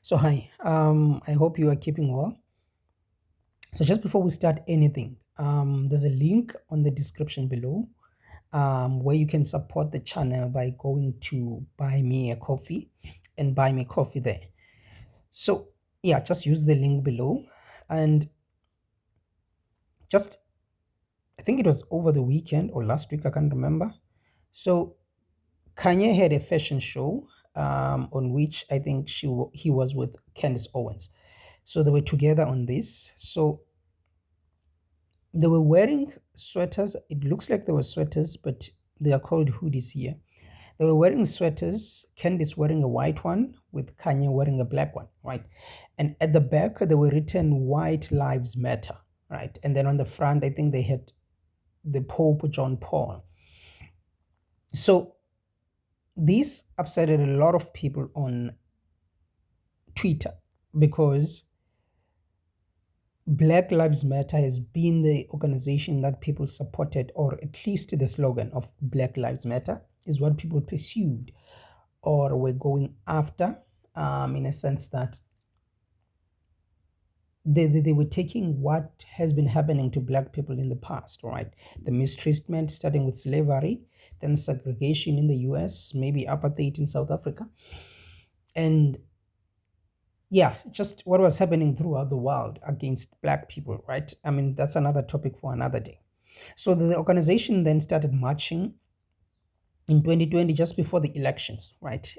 So hi, I hope you are keeping well. So just before we start anything, there's a link on the description below where you can support the channel by going to buy me a coffee and buy me coffee there. So yeah, just use the link below and just I think it was over the weekend or last week, I can't remember. So Kanye had a fashion show on which I think he was with Candace Owens. So they were together on this. So they were wearing sweaters. It looks like they were sweaters, but they are called hoodies here. They were wearing sweaters. Candice wearing a white one with Kanye wearing a black one, right? And at the back, they were written "White Lives Matter," right? And then on the front, I think they had the Pope John Paul. So this upset a lot of people on Twitter because Black Lives Matter has been the organization that people supported, or at least the slogan of Black Lives Matter is what people pursued or were going after, in a sense that they were taking what has been happening to Black people in the past, right? The mistreatment starting with slavery, then segregation in the US, maybe apartheid in South Africa, and yeah, just what was happening throughout the world against Black people, right? I mean, that's another topic for another day. So the organization then started marching in 2020, just before the elections, right?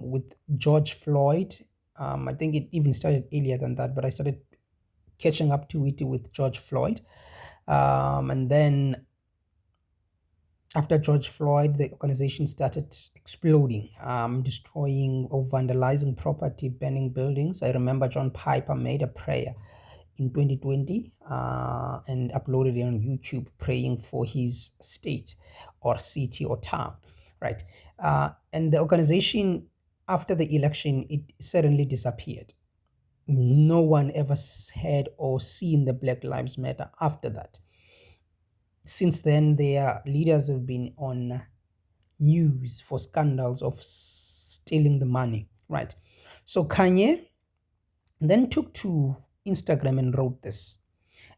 With George Floyd. I think it even started earlier than that, but I started catching up to it with George Floyd. And then after George Floyd, the organization started exploding, destroying or vandalizing property, burning buildings. I remember John Piper made a prayer in 2020 and uploaded it on YouTube, praying for his state or city or town, right? And the organization, after the election, it suddenly disappeared. No one ever heard or seen the Black Lives Matter after that. Since then, their leaders have been on news for scandals of stealing the money, right? So Kanye then took to Instagram and wrote this.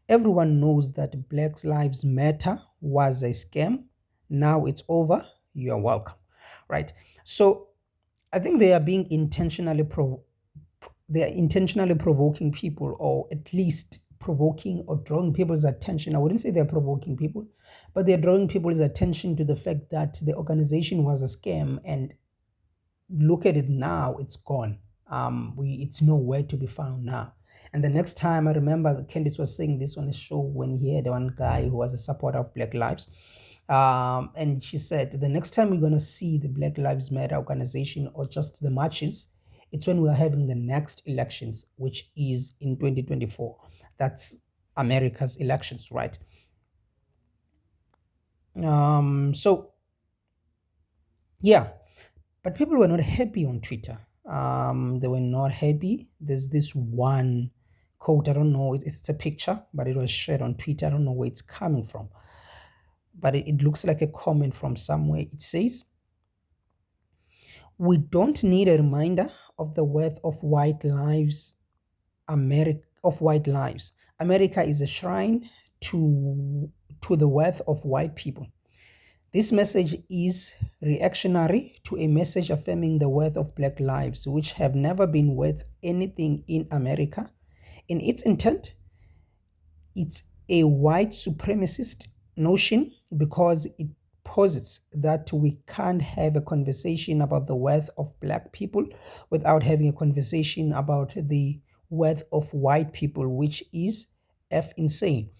Everyone knows that Black Lives Matter was a scam. Now it's over. You're welcome, right? So I think they are being they are intentionally provoking people, or at least provoking or drawing people's attention. I wouldn't say they're provoking people, but they're drawing people's attention to the fact that the organization was a scam, and look at it now, it's gone. It's nowhere to be found now. And the next time, I remember Candace was saying this on a show when he had one guy who was a supporter of Black Lives. And she said, the next time we're going to see the Black Lives Matter organization or just the marches, it's when we are having the next elections, which is in 2024. That's America's elections, right? So, yeah, but people were not happy on Twitter. They were not happy. There's this one quote, I don't know, it's a picture, but it was shared on Twitter. I don't know where it's coming from, but it looks like a comment from somewhere. It says, "We don't need a reminder of the worth of white lives, America is a shrine to the worth of white people. This message is reactionary to a message affirming the worth of Black lives, which have never been worth anything in America. In its intent, it's a white supremacist notion because it posits that we can't have a conversation about the worth of Black people without having a conversation about the worth of white people, which is insane.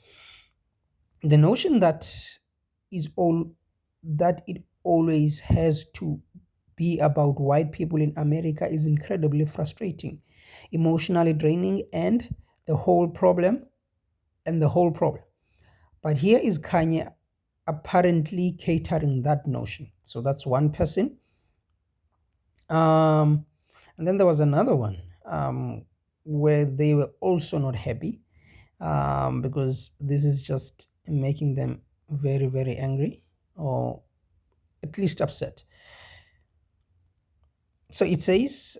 The notion that it always has to be about white people in America is incredibly frustrating, emotionally draining, and the whole problem. But here is Kanye apparently catering that notion. So that's one person. And then there was another one where they were also not happy because this is just making them very, very angry, or at least upset. So it says,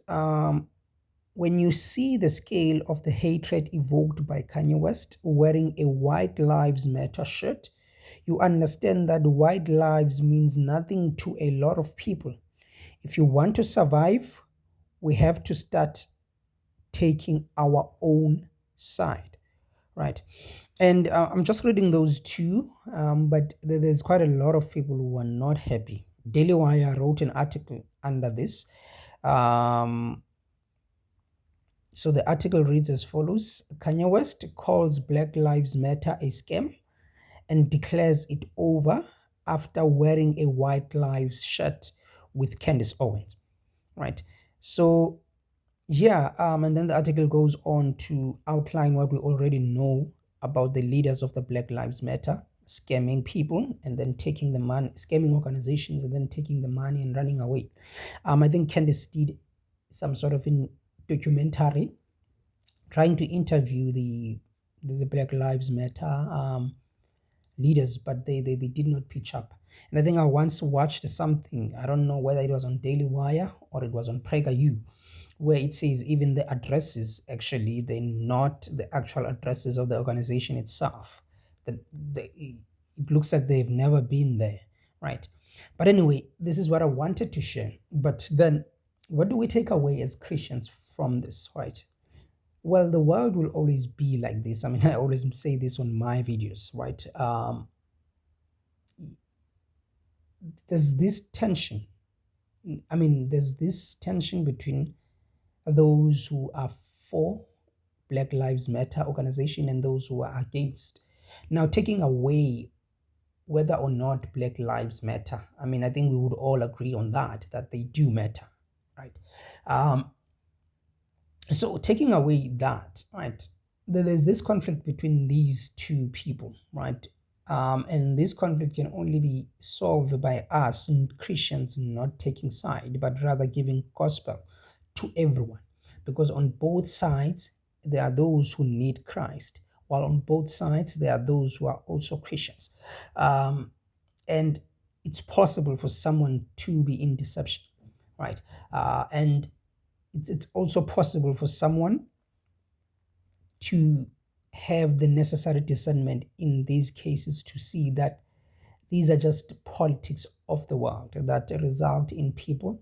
when you see the scale of the hatred evoked by Kanye West wearing a White Lives Matter shirt, you understand that white lives means nothing to a lot of people. If you want to survive, we have to start taking our own side, right? And I'm just reading those two, but there's quite a lot of people who are not happy. Daily Wire wrote an article under this. So the article reads as follows: Kanye West calls Black Lives Matter a scam and declares it over after wearing a White Lives shirt with Candace Owens, right? So yeah, and then the article goes on to outline what we already know about the leaders of the Black Lives Matter scamming people and then taking the money, scamming organizations and then taking the money and running away. I think Candace did some sort of documentary trying to interview the Black Lives Matter leaders, but they did not pitch up. And I think I once watched something, I don't know whether it was on Daily Wire or it was on PragerU, where it says even the addresses, actually, they're not the actual addresses of the organization itself. It looks like they've never been there, right? But anyway, this is what I wanted to share. But then, what do we take away as Christians from this, right? Well, the world will always be like this. I mean, I always say this on my videos, right? There's this tension. There's this tension between those who are for Black Lives Matter organization and those who are against. Now, taking away whether or not Black Lives Matter, I think we would all agree on that they do matter, right? So taking away that, right, there's this conflict between these two people, right? And this conflict can only be solved by us Christians not taking side, but rather giving gospel to everyone. Because on both sides, there are those who need Christ, while on both sides, there are those who are also Christians. And it's possible for someone to be in deception, right? And it's also possible for someone to have the necessary discernment in these cases to see that these are just politics of the world that result in people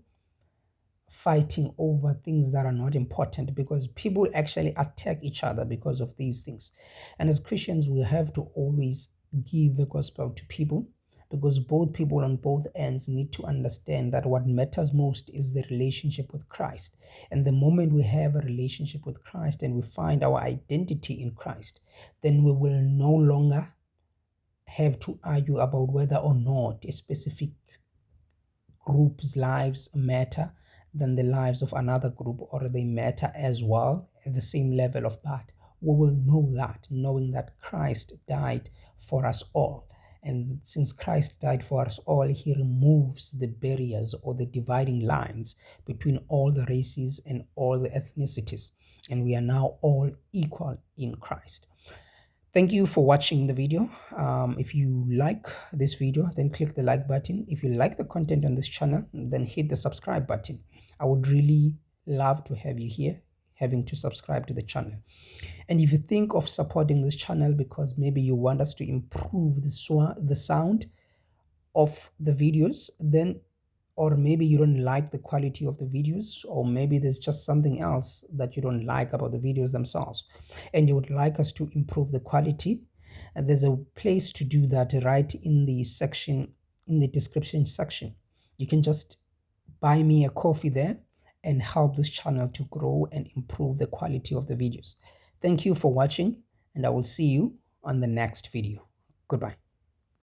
fighting over things that are not important, because people actually attack each other because of these things. And as Christians, we have to always give the gospel to people, because both people on both ends need to understand that what matters most is the relationship with Christ. And the moment we have a relationship with Christ and we find our identity in Christ, then we will no longer have to argue about whether or not a specific group's lives matter than the lives of another group, or they matter as well at the same level of that. We will know that, knowing that Christ died for us all. And since Christ died for us all, he removes the barriers or the dividing lines between all the races and all the ethnicities. And we are now all equal in Christ. Thank you for watching the video. If you like this video, then click the like button. If you like the content on this channel, then hit the subscribe button. I would really love to have you here, having to subscribe to the channel. And if you think of supporting this channel because maybe you want us to improve the sound of the videos, then, or maybe you don't like the quality of the videos, or maybe there's just something else that you don't like about the videos themselves, and you would like us to improve the quality, and there's a place to do that right in the section, in the description section. You can just buy me a coffee there and help this channel to grow and improve the quality of the videos. Thank you for watching, and I will see you on the next video. Goodbye.